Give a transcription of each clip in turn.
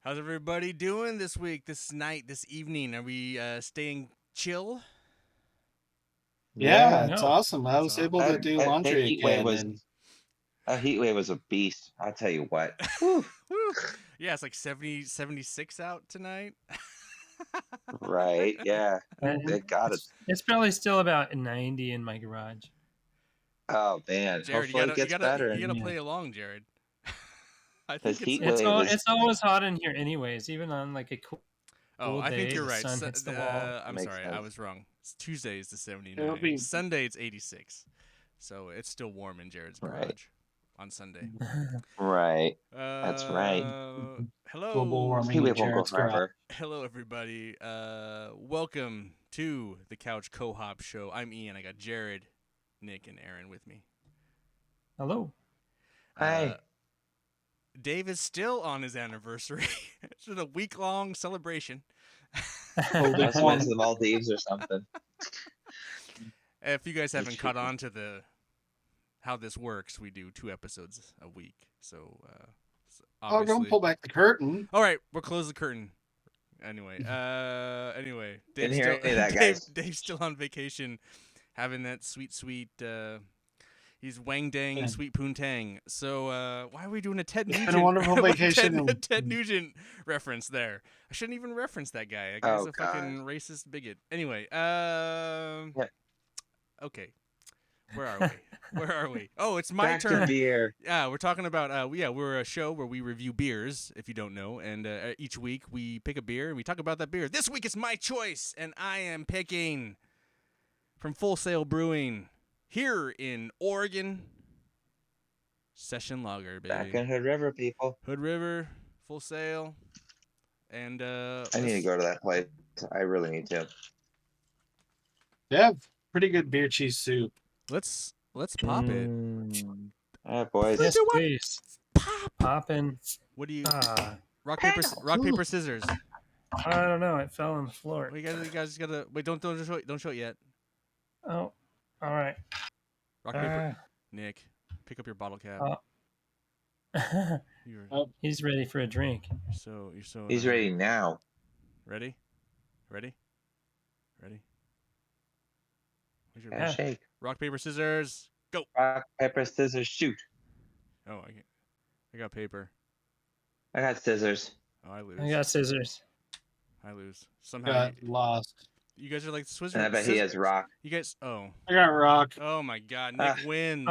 How's everybody doing this week, this night, this evening? Are we staying chill? Yeah, Yeah, it's no. awesome. I That's was awesome. able to do laundry again, and That heat wave was a beast. I'll tell you what. Whew. Woo. Yeah, it's like 70, 76 out tonight. Right? Yeah. Mhm. It got it. It's probably still about 90 in my garage. Oh man. Jared, Hopefully it gets you better. gotta Yeah. play along, Jared. I This think it's heat It's wave all is it's always hot in here anyways, even on like a cool I think day, you're the right. sun hits the wall. I'm makes sorry, I sense. was wrong. Tuesday is the it'll 79. be Sunday it's 86. So it's still warm in Jared's Right. garage on Sunday. Right. That's right. global Hello. This heat warming in wave won't go Jared's garage. forever. Hello, everybody. Welcome to the Couch Co-op Show. I'm Ian. I got Jared, Nick, and Aaron with me. Hello. Hey. Dave is still on his anniversary. It's a week-long celebration. Holy Must have went to the Maldives or something. If you guys haven't Just caught on to how this works, we do 2 episodes a week. So, Oh, obviously. don't pull back the curtain. All right, we'll close the curtain. Anyway, Didn't hear any of that, guys. Dave's still on vacation, having that sweet. He's wang dang Yeah. sweet poontang. So why are we doing a Ted It's Nugent? been a wonderful vacation. Ted Nugent reference there. I shouldn't even reference that guy. That guy's a fucking racist bigot. Anyway, okay. Where are we? Oh, it's my Back turn. to beer. Yeah, we're talking about we're a show where we review beers, if you don't know, and each week we pick a beer and we talk about that beer. This week it's my choice, and I am picking from Sail Brewing here in Oregon. Session Lager, baby. Back in Hood River, people. Hood River, Full Sail, and I need to go to that place. I really need to. They have pretty good beer cheese soup. Let's pop it. Yeah, boys. Yes, do what? please. Pop. Popping. What do you? Ah, Rock paper scissors. I don't know. It fell on the floor. You guys gotta wait. Don't show it yet. Oh, all right. Rock paper. Nick, pick up your bottle cap. You're He's ready for a drink. so. He's ready now. Ready? Where's your Yeah. Shake. rock paper scissors? Go. Rock, paper, scissors, shoot. Oh, I got paper. I got scissors. Oh, I lose. I got scissors. I lose. Somehow Got lost. you guys are like Swiss. And I bet he has rock. You guys. Oh. I got rock. Oh my God. Nick wins.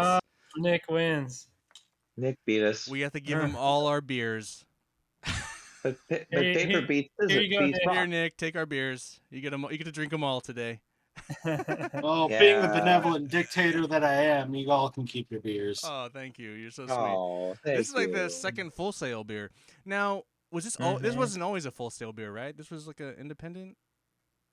Nick wins. Nick beat us. We have to give him all our beers. But Here paper beats scissors. you go, Beats Nick. rock. Here, Nick, take our beers. You get them. You get to drink them all today. Well, being the benevolent dictator that I am, you all can keep your beers. Oh, thank you. You're so sweet. Oh, thank This is like you. the second Full Sail beer. Now, was this all? This wasn't always a Full Sail beer, right? This was like an independent.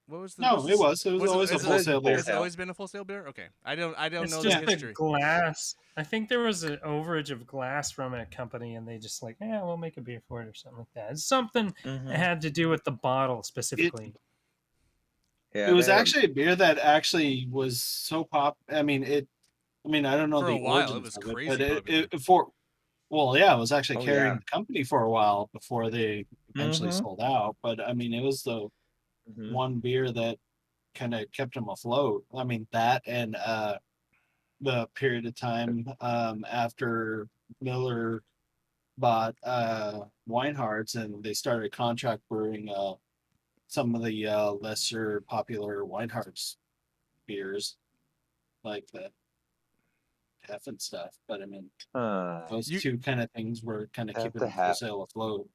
What was the? No, was it this- was. It was always a is full sale beer. Has it always been a Full Sail beer? Okay, I don't It's know just the the history. glass. I think there was an overage of glass from a company, and they just like, we'll make a beer for it or something like that. It's something Mhm. that had to do with the bottle specifically. Yeah, It was they're- actually a beer that actually was so pop. I mean, I don't know For the a while, it origins was of crazy but popular. it was actually Oh, carrying yeah. the company for a while before they eventually Mhm. sold out. But I mean, it was the Mhm. one beer that kind of kept them afloat. I mean, that and the period of time after Miller bought Winehards and they started contract brewing some of the lesser popular Winehards beers, like the Hef and stuff. But I mean, those two kind of things were kind of Hef keeping the the full Hef. sale afloat.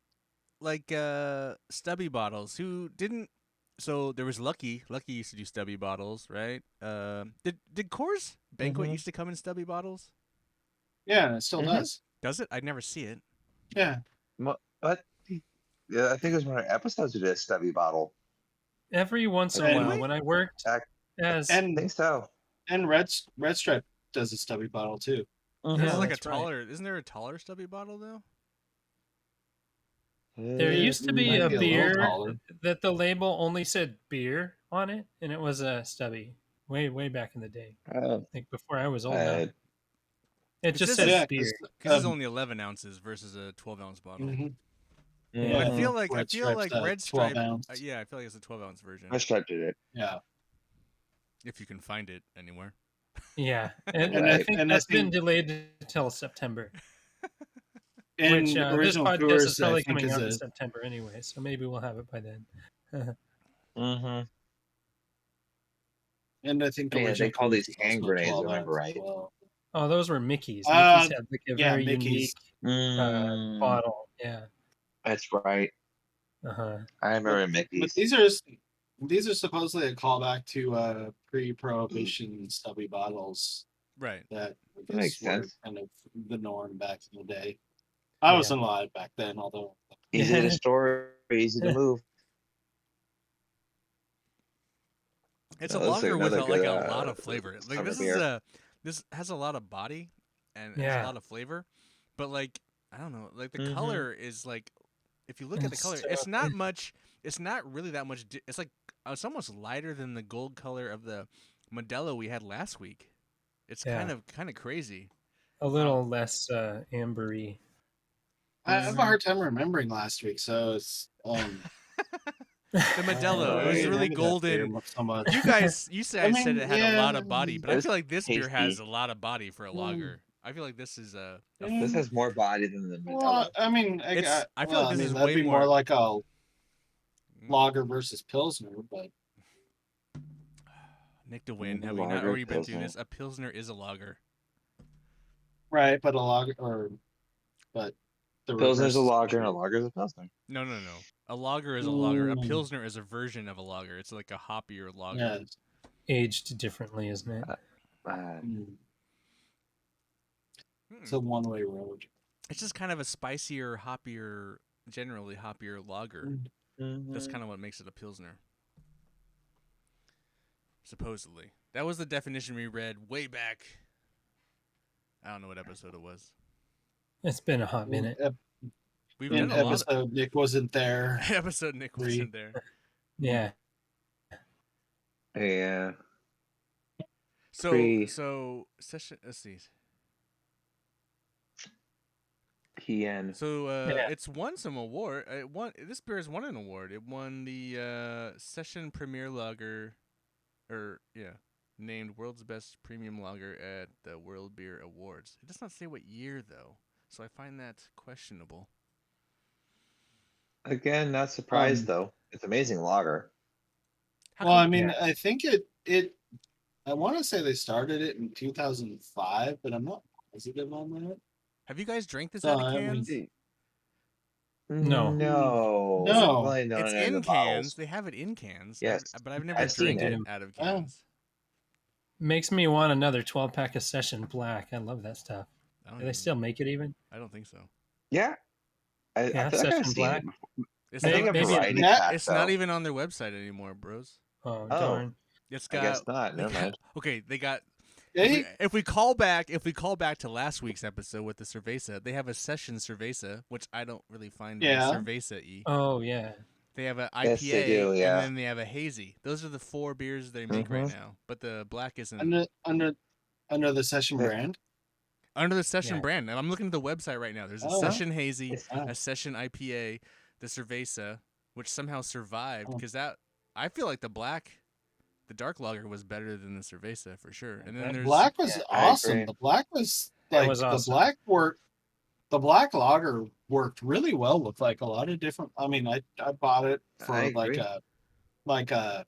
Like stubby bottles. Who didn't? So there was Lucky. Lucky used to do stubby bottles, right? Did Coors Banquet Mhm. used to come in stubby bottles? Yeah, and it still Mhm. does. Does it? I never see it. Yeah, What? Yeah, I think it was one of our episodes we did a stubby bottle. Every once in a And- while, when I worked as I and think so. Red Stripe does a stubby bottle too. This Yeah, is like a that's right. taller. Isn't there a taller stubby bottle though? There used to be Might a be a little beer taller. that the label only said beer on it, and it was a stubby way back in the day. I think before I was old enough. It just says says Yeah, beer. Because it's only 11 ounces versus a 12-ounce bottle. mhm. But I feel like Red Stripe's Red 12 Stripe. ounce. Yeah, I feel like it's a 12-ounce version. I tried to do it. Yeah. If you can find it anywhere. Yeah, and And I think that's been delayed until September. Which And this original podcast Coors, is probably I think, coming is out in September anyway, so maybe we'll have it by then. Mm-hmm. And I think Yeah, original they call Coors these is hand also grenades, 12 remember, ounce right? as well. Oh, those were Mickey's. Mickey's had like a Yeah, very Mickey's. unique bottle. Yeah. That's right. Uh-huh. I remember But Mickey's. these are supposedly a callback to pre-prohibition stubby bottles Right. that That makes were sense. kind of the norm back in the day. I wasn't alive back then, although Easy to store, easy to move. It's Oh, a that's lager with another like good, a lot of flavor. Like summer this beer. this has a lot of body and has a lot of flavor, but like I don't know, like the color is like if you look at the color, it's not much. It's not really that much. It's like it's almost lighter than the gold color of the Modelo we had last week. It's kind of crazy. A little less ambery. I have a hard time remembering last week, so it's the Modelo. It was really golden. So much. You said it had a lot of body, but I feel like this beer has tasty. a lot of body for a lager. I feel like this is This has more body than the Modelo. Well, I mean, I feel like this is that'd be more like a lager versus pilsner, but Nick DeWin, have we not already been through this? A pilsner is a lager, right? But a lager, but the pilsner's a lager and a lager's a pilsner. No. A lager is a lager. A pilsner is a version of a lager. It's like a hoppier lager. Yes. Aged differently, isn't it? It's a one-way road. It's just kind of a spicier, hoppier, generally hoppier lager. That's kind of what makes it a pilsner. Supposedly. That was the definition we read way back. I don't know what episode it was. It's been a hot minute. We've done a lot. Episode Nick wasn't there. Episode Nick wasn't there. Yeah. Yeah. So session. Let's see. It's won some award. This beer has won an award. It won the Session Premier Lager, named World's Best Premium Lager at the World Beer Awards. It does not say what year though, so I find that questionable. Again, not surprised though. It's amazing lager. Well, I mean, I think it. I want to say they started it in 2005, but I'm not positive on that. Have you guys drank this out of cans? No. It's in cans. They have it in cans. Yes, but I've never drank it out of cans. Makes me want another 12-pack of Session Black. I love that stuff. Do they still make it even? I don't think so. Yeah. I feel like I've seen it before. It's not even on their website anymore, bros. Oh, darn. It's got. I guess not. Never mind. Okay, they got. If we call back to last week's episode with the cerveza, they have a Session cerveza, which I don't really find cerveza-y. Oh yeah. They have an IPA, and then they have a hazy. Those are the 4 beers they make right now. But the black isn't under the Session brand. Under the Session brand, and I'm looking at the website right now. There's a Session hazy, a Session IPA, the cerveza, which somehow survived because I feel like the dark lager was better than the cerveza for sure. And then the black was awesome. The black was like awesome. The black lager worked really well with like a lot of different. I mean, I bought it for like a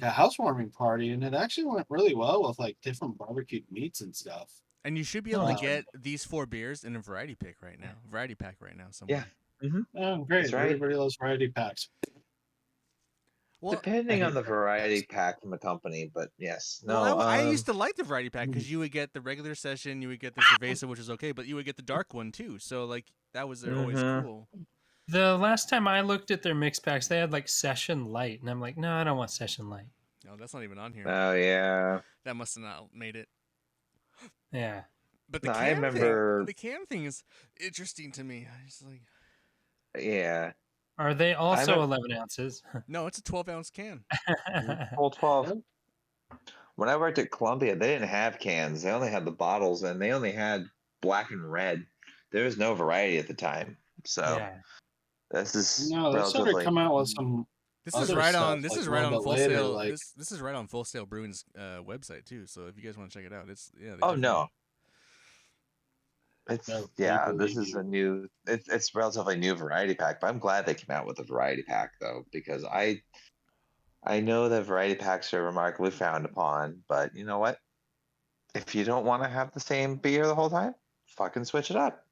housewarming party, and it actually went really well with like different barbecued meats and stuff. And you should be able to get these 4 beers in a variety pack right now. Somewhere. Yeah. Oh, great! That's right. Everybody loves variety packs. Well, depending on the variety pack from the company, but yes. No, well, I used to like the variety pack because you would get the regular Session, you would get the cerveza, which is okay, but you would get the dark one too. So like that was always cool. The last time I looked at their mix packs, they had like Session Light, and I'm like, no, I don't want Session Light. No, that's not even on here. Oh yeah. That must have not made it. Yeah. But the can thing is interesting to me. I just like. Yeah. Are they also 11 ounces? No, it's a 12-ounce can. Full 12. When I worked at Columbia, they didn't have cans. They only had the bottles, and they only had black and red. There was no variety at the time. So Yeah. this is No, they started relatively. coming out with some This is other right stuff, on. This like, is a right little on bit Full later, Sail. like This is right on Full Sail Brewing's website too. So if you guys want to check it out, it's they Oh definitely- no. It's No, we yeah. This believe is you. a new. It's relatively new variety pack, but I'm glad they came out with a variety pack though, because I know that variety packs are remarkably frowned upon, but you know what? If you don't want to have the same beer the whole time, fucking switch it up.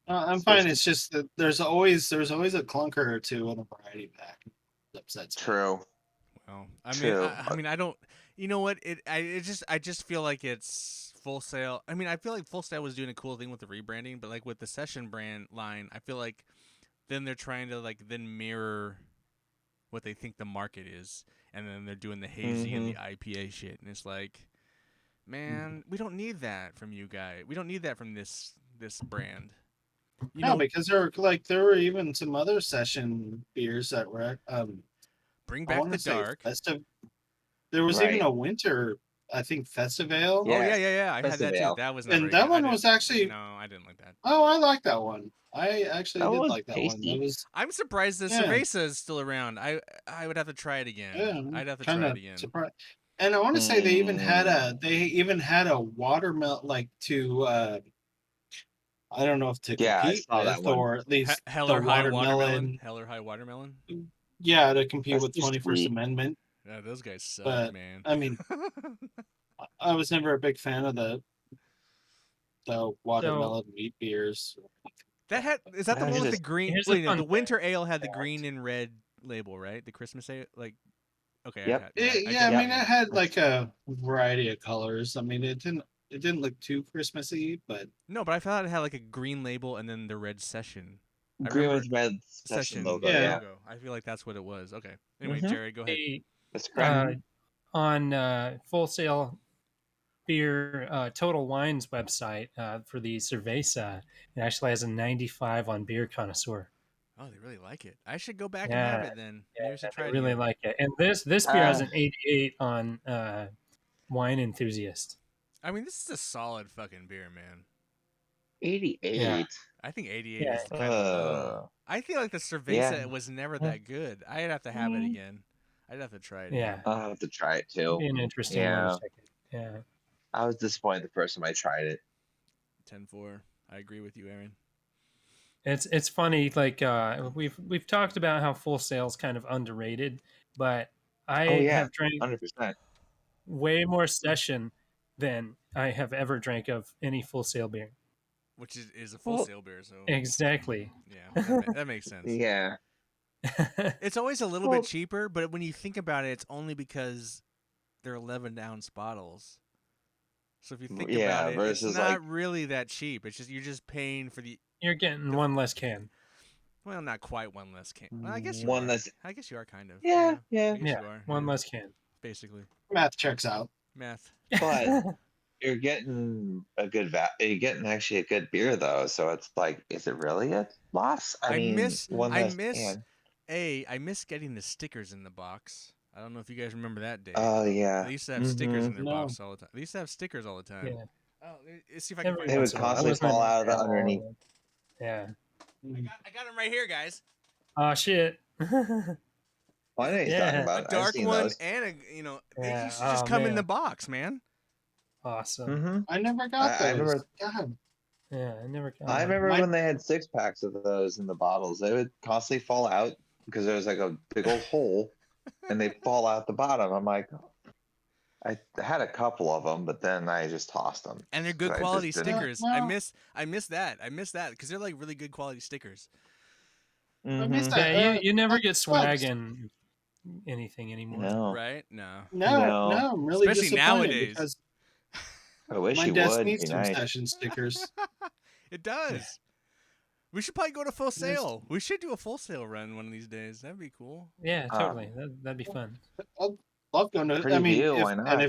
I'm Switch fine. to- It's just that there's always a clunker or two in a variety pack. It upsets me. True. Well, I mean, True. I mean, I don't. You know what? I just feel like it's Full Sail. I mean, I feel like Full Sail was doing a cool thing with the rebranding, but like with the Session brand line, I feel like then they're trying to like then mirror what they think the market is, and then they're doing the hazy and the IPA shit, and it's like, man, we don't need that from you guys. We don't need that from this brand. You No, know, because there were even some other session beers that were bring I back want the to say dark. festive. There was even a winter, I think, festival. Oh Yeah. yeah. I had that too. Festival. That was not And very that good. one was actually no, I didn't like that. Oh, I like that one. I actually That did was like that one. tasty. That was I'm surprised the Yeah. Cerveza is still around. I would have to try it again. yeah, I'd have to kind try it of again. surprised. And I want to say they even had a watermelon, like, to I don't know if to Yeah, I compete saw that with, one. or at least Hell the or High watermelon. Hell or High Watermelon. Yeah, to compete That's with just 21st sweet. Amendment. Yeah, those guys suck, But man. I mean, I was never a big fan of the watermelon wheat beers. Is that the No, one with the just- green? Here's a Wait, no, fun the fact. winter ale had the green and red label, right? The Christmas ale, like. Okay. Yep. I get mean, it. it had like a variety of colors. I mean, it didn't look too Christmassy, but No, but I thought it had like a green label and then the red session. I Green remember with red session logo. Yeah. logo. I feel like that's what it was. Okay. Anyway, Mhm. Jared, go ahead. That's correct. On Full Sail Beer Total Wines website for the Cerveza, it actually has a 95 on Beer Connoisseur. Oh, they really like it. I should go back and have it then. Maybe I should try I it really again. like it. And this beer has an 88 on Wine Enthusiast. I mean, this is a solid fucking beer, man. 88. Yeah. I think 88 Yeah. is kind of. I feel like the Cerveza was never that good. I'd have to have it again. I'd have to try it. Yeah. Again. I'll have to try it too. Be an interesting one to check it. Yeah. I was disappointed the first time I tried it. 10-4. I agree with you, Aaron. It's funny, like we've talked about how Full Sail's kind of underrated, but I have drank 100%. way more session than I have ever drank of any Full Sail beer. Which is a Full Sail beer, so exactly. Yeah, that makes sense. Yeah. It's always a little bit cheaper, but when you think about it, it's only because they're 11-ounce bottles. So if you think about it, it's not really that cheap. It's just you're just paying for the. You're getting one less can. Well, not quite one less can. Well, I guess you One are. less. I guess you are kind of. Yeah. I guess you are. One less can. Basically. math checks out. Math. But you're getting a good you're getting actually a good beer though, so it's like, is it really a loss? I miss getting the stickers in the box. I don't know if you guys remember that day. Oh yeah. They used to have stickers in their box all the time. They used to have stickers all the time. Yeah. Oh, let's see if I can find They would constantly fall out of the underneath. Yeah. I got them right here, guys. Oh shit. I know he's talking about. A dark one those. and they Yeah. used to just come in the box, man. Awesome. I never got those. I remember. God. Yeah, I never got I them. remember when they had 6-packs of those in the bottles. They would constantly fall out because there was like a big old hole, and they fall out the bottom. I'm like, I had a couple of them, but then I just tossed them. And they're good quality stickers. I miss that. I miss that because they're like really good quality stickers. I miss that. Yeah, you never get swag in anything anymore. No. Right? No. No, I'm really Especially disappointed nowadays. because I wish my you desk would. needs Be some nice. session stickers. It does. We should probably go to Full Sail. We should do a Full Sail run one of these days. That'd be cool. Yeah, totally. That'd be fun. I'd love going to. Pretty I mean, view, if, why not?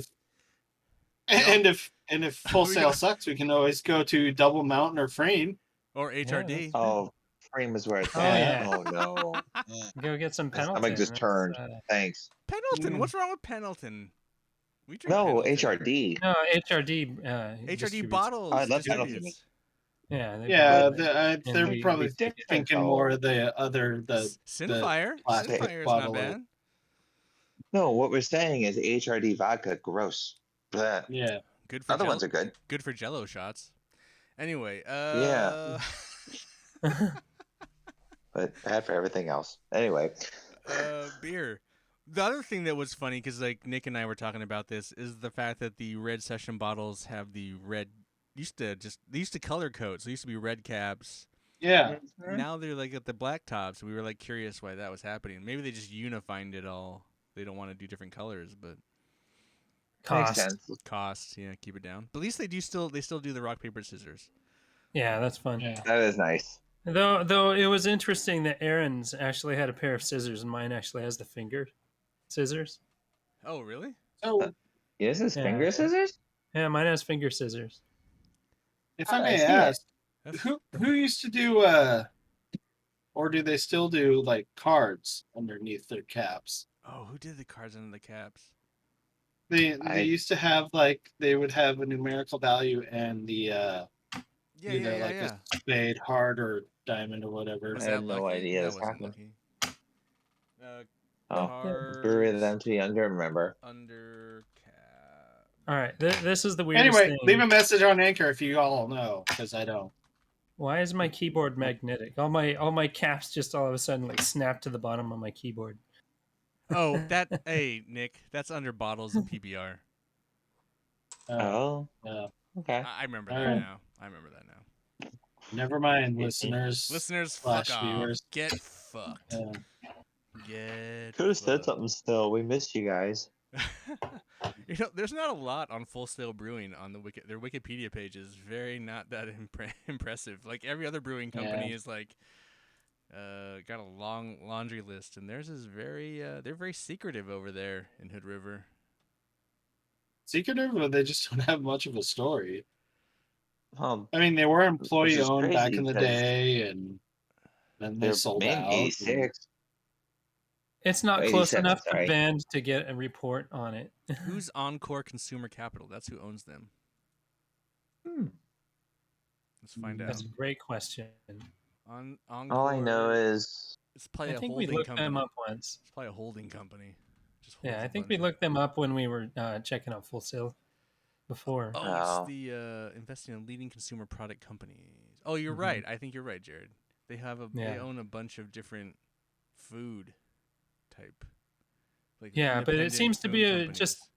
and if Full Sail sucks, we can always go to Double Mountain or Frame or HRD. Oh, Frame is where it's Oh, at. yeah. Oh no. Go get some I Pendleton. might just turn. Thanks. Pendleton. What's wrong with Pendleton? We drink No, Pendleton. HRD. No, HRD. HRD distributes- bottles. I love distributes. Pendleton. Yeah, they Yeah, bought it, and they're we probably took it. thinking more of the other the Sinfire. plastic Sinfire is not bottle. bad. No, what we're saying is HRD vodka, gross. Bleh. Yeah. Good for Other ones are good. Good for Jello shots. Anyway, Yeah. But bad for everything else. Anyway, beer. The other thing that was funny, because like Nick and I were talking about this, is the fact that the red session bottles have the red. They used to color code, so they used to be red caps. Yeah. Now they're like at the black tops. We were like curious why that was happening. Maybe they just unified it all. They don't want to do different colors, but makes Cost. sense. cost, yeah, keep it down. But at least they still do the rock paper scissors. Yeah, that's fun. Yeah. That is nice. Though it was interesting that Aaron's actually had a pair of scissors, and mine actually has the finger scissors. Oh, really? So Is this Yeah. finger scissors? Yeah, mine has finger scissors. if How I did I may see it? ask, That's- who used to do or do they still do like cards underneath their caps? Oh, who did the cards under the caps? They used to have like they would have a numerical value and the Yeah, either yeah, like yeah. a spade, heart, or diamond or whatever. Was I that had no lucky? idea That this wasn't happened. lucky. Oh, Cards brewery of them too young to remember. under cap. All right, this is the weirdest Anyway, thing. leave a message on Anchor if you all know, because I don't. Why is my keyboard magnetic? All my caps just all of a sudden like snap to the bottom of my keyboard. Oh, hey, Nick, that's under bottles and PBR. Oh, okay. I remember All that right. now. I remember that now. Never mind, listeners. Listeners, slash fuck off. viewers. Get fucked. Get Could have said fucked. something still. We missed you guys. There's not a lot on Full Sail Brewing on their Wikipedia page is very not that impressive. Like every other brewing company is like got a long laundry list, and theirs is very they're very secretive over there in Hood River. Secretive, but they just don't have much of a story. Well, I mean, they were which employee is owned back crazy in the because day, and then they they're sold made in out. 86. It's not Oh, close 87, enough to sorry. band to get a report on it. Who's Encore Consumer Capital? That's who owns them. Let's find That's out. a great question. Encore. All I know is it's probably I a think we holding looked company. them up once. It's probably a holding company. Just Yeah, holds I a think bunch we of- looked them up when we were checking out Full Sail before. Oh, Oh. it's the investing in leading consumer product companies. Oh, you're Mhm. right. I think you're right, Jared. They have they Yeah. own a bunch of different food type. Like Yeah, but it independent seems to food be companies. just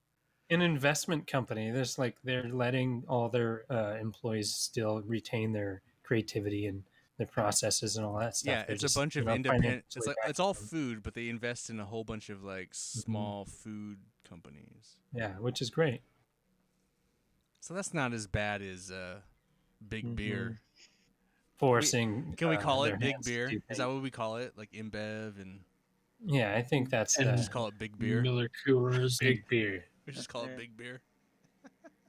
an investment company. There's like they're letting all their employees still retain their creativity and their processes and all that stuff. Yeah, They're it's just, a bunch of independent. It's financially like backed it's all them. food, but they invest in a whole bunch of like small food companies. Yeah, which is great. So that's not as bad as big beer. Forcing. Can we call their it big hands to beer? do Is things. that what we call it? Like InBev and Yeah, I think that's And just call it big beer. Miller Coors, big beer. We just call it big beer.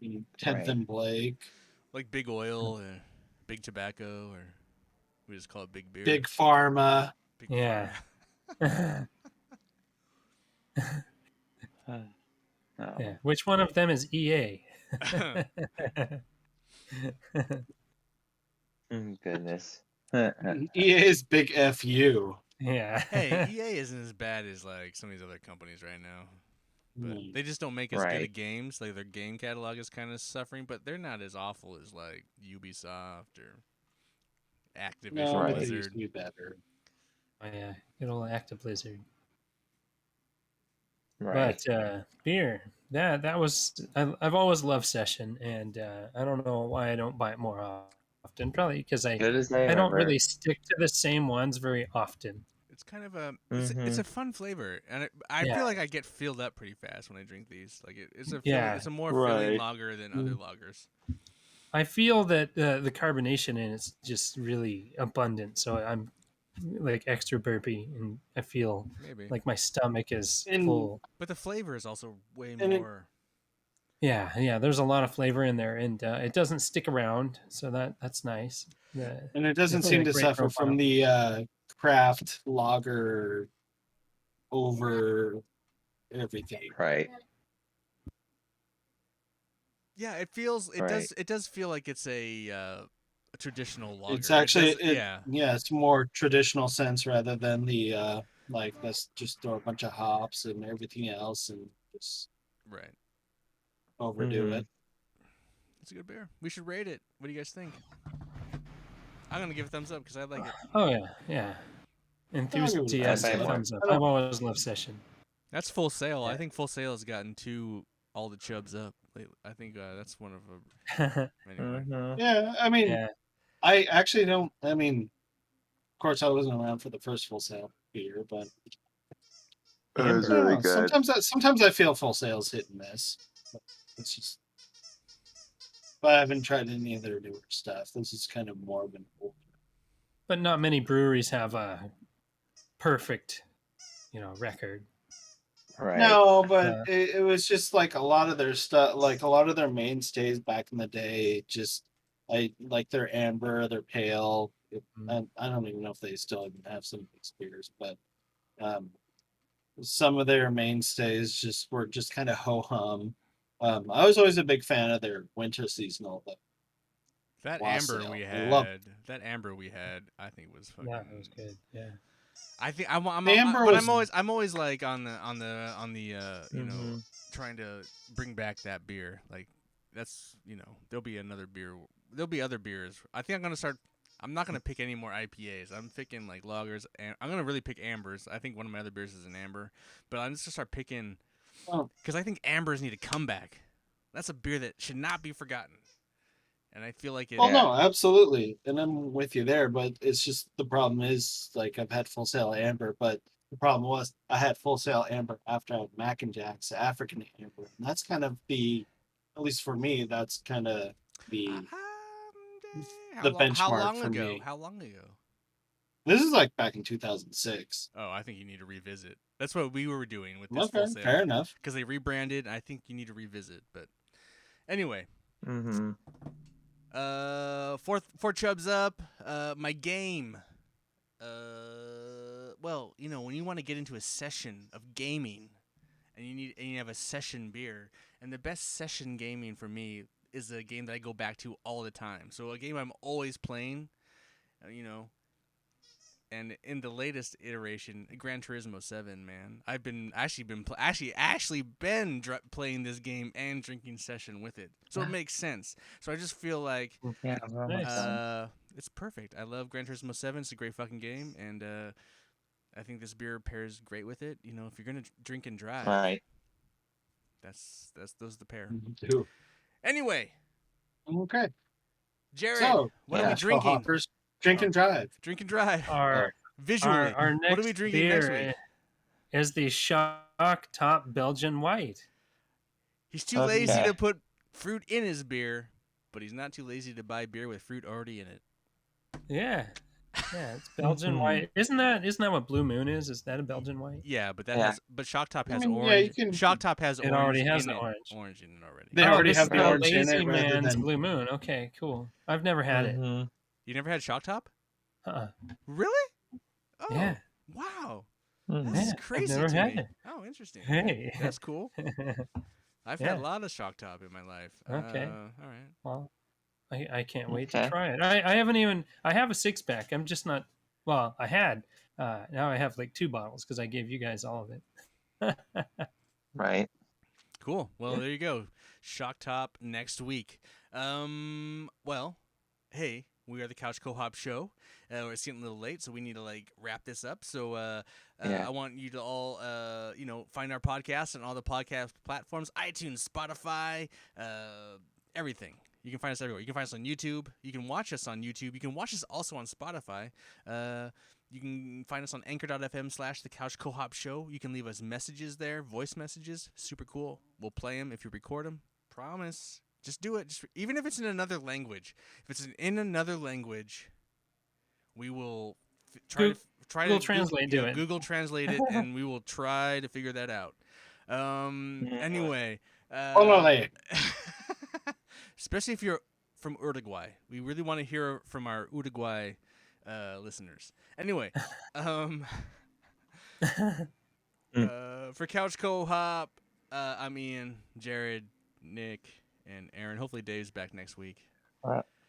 and 10th Right. and Blake, Like big oil or big tobacco, or we just call it big beer. Big Pharma. Big Yeah. Pharma. Oh. Yeah. Which one of them is EA? Goodness. EA's Big FU. Yeah. Hey, EA isn't as bad as like some of these other companies right now. But they just don't make as good Right. of games. Like their game catalog is kind of suffering, but they're not as awful as like Ubisoft or Activision No, but they Blizzard. used to be better. Oh, yeah. Good old Active Blizzard. Right. But beer, that was I've always loved Session, and I don't know why I don't buy it more often. Probably because I Good as I don't remember. really stick to the same ones very often. It's kind of a it's a fun flavor, and I Yeah. feel like I get filled up pretty fast when I drink these. Like it's a Yeah. it's a more filling Right. lager than other lagers. I feel that the carbonation in it's just really abundant, so I'm like extra burpy, and I feel Maybe, like my stomach is And- full. but the flavor is also way And it- more. Yeah. There's a lot of flavor in there, and it doesn't stick around, so that's nice. And it doesn't Definitely seem a to great suffer profile. from the craft lager over everything. Right. Yeah, it feels Right. it does feel like it's a a traditional lager. It's actually yeah. it's more traditional sense rather than the like let's just throw a bunch of hops and everything else and just Right. overdo Mhm. it. It's a good beer. We should rate it. What do you guys think? I'm gonna give a thumbs up because I like it. Oh yeah, yeah. I'll give it a Enthusiastic thumbs up. thumbs up. I don't- I've always loved Session. That's Full Sail. I Yeah. think Full Sail has gotten all the Chubs up lately. I think that's one of them. Anyway. Mhm. Yeah, I mean, Yeah. I actually don't. I mean, of course, I wasn't around for the first Full Sail beer, but It was I don't really know. good. Sometimes I feel Full Sail's hit and miss. But it's just. But I haven't tried any of their newer stuff. This is kind of more of an old. But not many breweries have a perfect, record. Right. No, but Uh, it was just like a lot of their stuff, like a lot of their mainstays back in the day. Just I like their amber, their pale. I don't even know if they still even have some of these beers, but um, some of their mainstays just were just kind of ho hum. I was always a big fan of their winter seasonal, but That amber Wassail. we I love had, I think was fucking. yeah, it was good. Yeah. I think I'm The amber but was- I'm always like on the you know, Mhm. trying to bring back that beer. Like that's there'll be another beer. There'll be other beers. I think I'm not gonna pick any more IPAs. I'm picking like lagers, and I'm gonna really pick ambers. I think one of my other beers is an amber, but I'm just gonna start picking Oh. because I think ambers need to come back. That's a beer that should not be forgotten, and I feel like it. Well, Yeah. no, absolutely, and I'm with you there. But it's just the problem is like I've had Full Sail Amber, but the problem was I had Full Sail Amber after I had Mac and Jack's African Amber, and that's kind of at least for me, that's kind of the How the long, how benchmark long for ago? me. How long ago? This is like back in 2006. Oh, I think you need to revisit. That's what we were doing with this Okay, Full Sail. fair enough. Because they rebranded. I think you need to revisit. But anyway, Mhm. four Chubs up. My game. Well, when you want to get into a session of gaming, and you have a session beer, and the best session gaming for me is a game that I go back to all the time. So a game I'm always playing, and in the latest iteration, Gran Turismo 7, man, I've been playing this game and drinking session with it, so it makes sense. So I just feel like Yeah. Well, Nice. it's perfect. I love Gran Turismo 7. It's a great fucking game, and I think this beer pairs great with it. If you're gonna drink and drive, Right. those are the pair. Dude. Anyway, Okay, Jared, so what are we yeah. drinking? Hoppers, drink and drive. Drink and drive. Our Visually, our next what are we drinking beer next week? is the Shock Top Belgian White. He's too lazy Okay. to put fruit in his beer, but he's not too lazy to buy beer with fruit already in it. Yeah. Yeah, it's Belgian White. Isn't that what Blue Moon is? Is that a Belgian White? Yeah, but Yeah. Shock Top I has mean, yeah, orange. you can- Shock Top has It orange already has in the it. orange. Orange in it already. They already this have is the the orange in Lazy it rather Man's than Blue Moon. Okay, cool. I've never had it. Mhm. You never had Shock Top? Uh-uh. Really? Oh, Yeah. wow. Mhm. This Yeah, is I've crazy never to had me. it. Oh, interesting. Hey. That's cool. I've Yeah. had a lot of Shock Top in my life. Okay. All right. Well, I can't wait to Okay. try it. I haven't even. I have a 6-pack. I'm just not. Well, I had. Now I have like 2 bottles because I gave you guys all of it. Right. Cool. Well, Yeah. there you go. Shock Top next week. Well, hey, we are the Couch Co-op Show. It's getting a little late, so we need to wrap this up. So Yeah. I want you to all find our podcast on all the podcast platforms: iTunes, Spotify, everything. You can find us everywhere. You can find us on YouTube. You can watch us on YouTube. You can watch us also on Spotify. You can find us on anchor.fm/the Couch Co-op Show. You can leave us messages there, voice messages. Super cool. We'll play them if you record them. Promise. Just do it. Even if it's in another language. If it's in another language, we will try Google to Translate do it. Google Translate it, and we will try to figure that out. Anyway. Olale. Especially if you're from Uruguay. We really want to hear from our Uruguay listeners. Anyway, for Couch Co-op, I'm Ian, Jared, Nick, and Aaron. Hopefully Dave's back next week.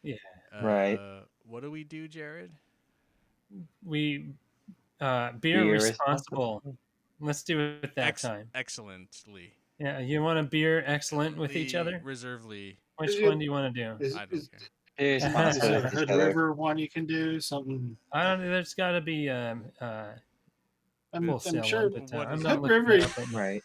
Yeah. Right. What do we do, Jared? We beer Beer responsible. Let's do it that time. Excellently. Yeah, you want a beer excellent with each other? Reservedly. Which one do you want to do? Is, I don't is, care. Beer is responsible there a with each Hood other. River one you can do? Something. I don't know. There's got to be Full I'm Sail sure one, but What I'm is not Hood looking River it up right now. Right.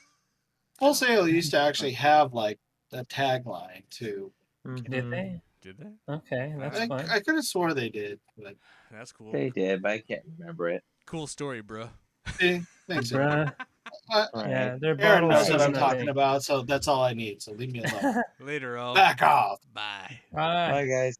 Full Sail used to actually have like a tagline too. Did Mhm. they? Did they? Okay, that's I- fun. I could have swore they did, but That's cool. They did, but I can't remember it. Cool story, bro. thanks. Bruh. Right. Yeah, their Aaron bottle knows what says I'm talking nothing. about, so that's all I need. So leave me alone. Later, all. Back off. Bye. Bye. Bye, guys.